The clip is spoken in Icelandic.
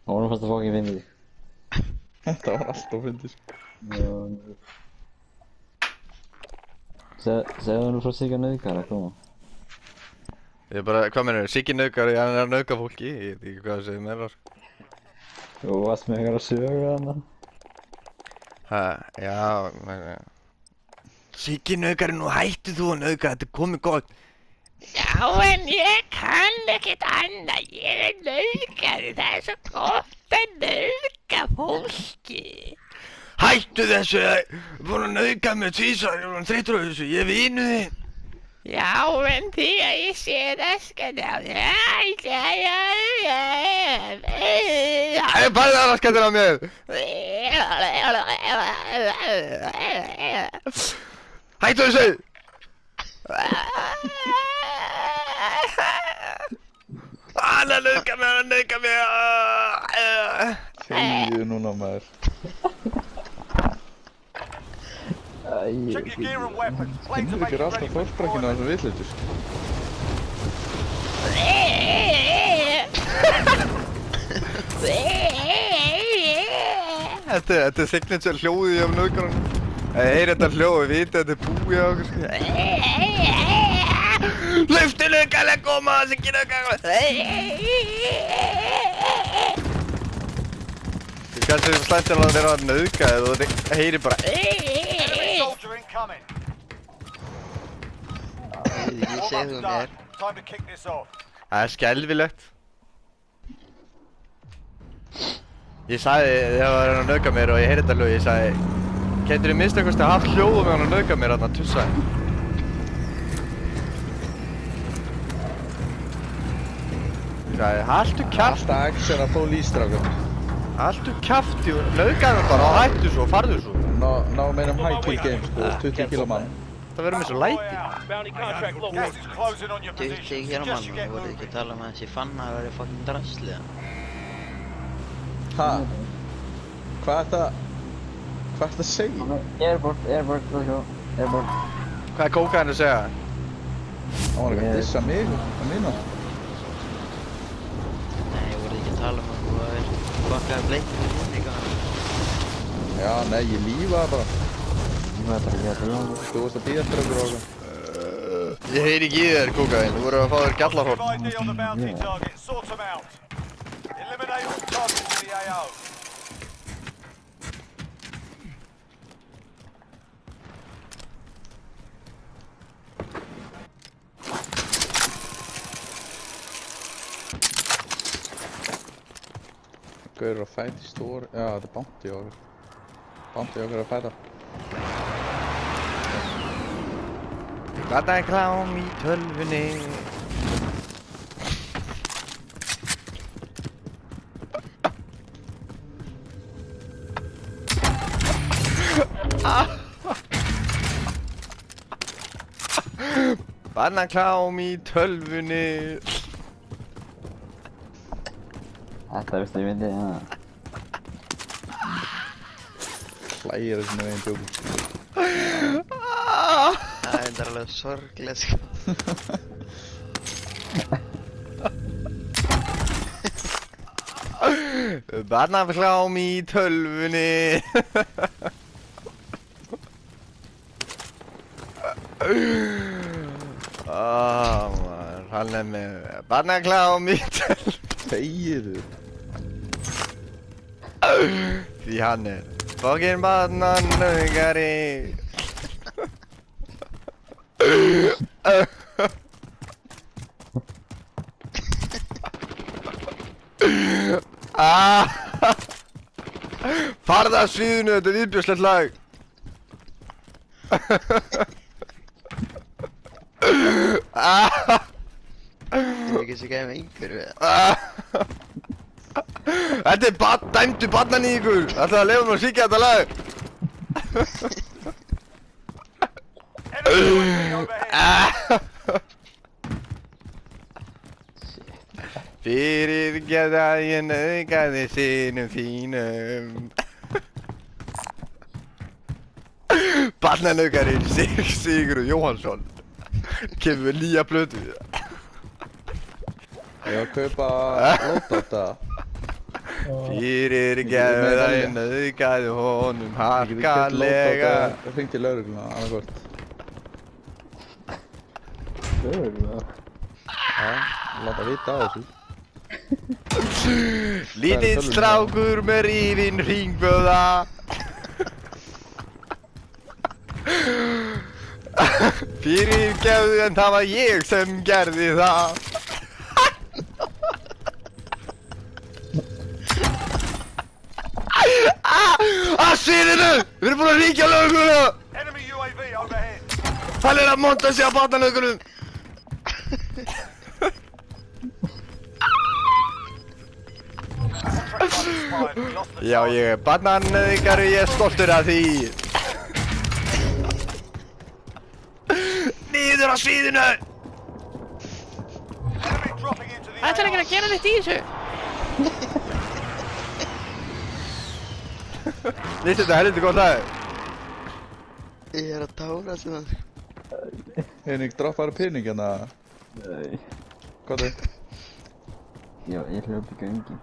Honum fannst það fokkin fyndið. Þetta var alltaf fyndið, sko. Segðu hann frá Sigga nauðgara, koma. Ég bara, hvað meinarðu? Siggi nauðgari, hann er að nauðga fólki. Ég veit ekki hvað það segir meira, sko. Þú varst með einhverja sögu þarna. Ha, já, Siggi nauðgari, nú hættu þú að nauðga, þetta er komið gott. Já, en ég kann ekkert annað, ég er nauðgari, það er svo gott að nauðga fólki. Hættu þessu, búin að nauðga mig tvísvar, ég er þreyttur á þessu, ég er vinu þinn. Já, en því að ég sé raskandi á þér. Bara það raskandi á mér. Hættu þessu. Hann er að nauðga mig, Þegiðu núna, maður. Check your gear and weapons. Planes Finnur are ekki making alltaf ready for fórsprakinu á þessum vitleitur? Þetta er signature hljóðið af nauðgaranum. Ég heyri þetta hljóð og viti að þetta er búið á okkur. Lauftu nauðgan að koma, Siggi nauðgan. Kannski er slæmt að vera að nauðga eða þú heyri bara. enemy soldier incoming. Ég segðu mér. Time to kick this off. Það er skelfilegt. Ég sagði þegar það var hann að nauðga mér og ég heyri þetta hljóð, ég sagði getur þið minnst einhvers að haft hljóð með hann að nauðga mér að tussa. Ég sagði haltu kjaft. Alltaf action að fá lístrákum. Haltu kjafti og nauðgaðu bara og hættu svo og farðu svo. Ná meinum high kill game, sko, 20 kilo mann. Það verður mér svo læti. Gas is closing on your Dutti position. hér á Suggest you mann, get voruð moving. ekki að tala um að þessi fanna að vera fucking drastlið. Ha? Hvað er það að segja? Airport, let's go. Airport. Hvað er kókaðin að segja? Það var ekki að dissa mig, að mínu. Nei, voruð ekki að tala um að þú að vera fucking bleikið eitthvað. Já, nei, ég lífaði bara. Ég var þetta ekki að tala. Þú varst að bíða eftir okkur og okkur. Ég heyri ekki í þér kókaðin, þú voru að fá þér gjallarhorn. ID on the bounty target. Sort them out. Eliminate all targets in the AO. Gaur að fæta í stór. Já, þetta er bounty okkur. Bounty okkur að fæta. Hvað er klám í tölvunni? Barnaklám í tölvunni. Þetta veistu ég myndi, já. Hlægir þessum með einn djókum. Það er alveg sorglega sko. Barnaklám í tölvunni. Maður, hann er með barnaklám í tölvunni. Þegiðu. Því hann er fucking barnanauðgari. Farðu af sviðinu, þetta er viðbjóðslegt lag. Þú er ekki svo gæði með einhverju við. Þetta er dæmdu barnaníkur. Ætlaðu að leifa mér að syngja þetta lag. Enemy UAV overhead. Fyrirgefðu að ég nauðgaði synum þínum. Barnanauðgarinn Sigurður Jóhannsson kemur með nýja plötu. Ég var að kaupa lóta á þetta. Fyrir gefðaði nauðgæði honum harkalega. Hringt í lögregluna, annarkvort. Já, láta vita á þessu. Lítill strákur með rifin hringböða. Fyrir gefðu en það var ég sem gerði það. Sviðinu! Við erum búin að ríkja löguna! Enemy UAV overhead. Hann er að monta sig á barnalögunum! Contract unexpired. We lost the Já, ég er barnanöðingar og ég er stoltur af því. Niður á sviðinu! enemy dropping into the Ætlar ekki að gera neitt í þessu? Vistu þetta helviti gott aðeins? Ég er að tára sem það. Henning, droppar pening hérna. Nei. Hvað er? Já, ég hljópi göngi.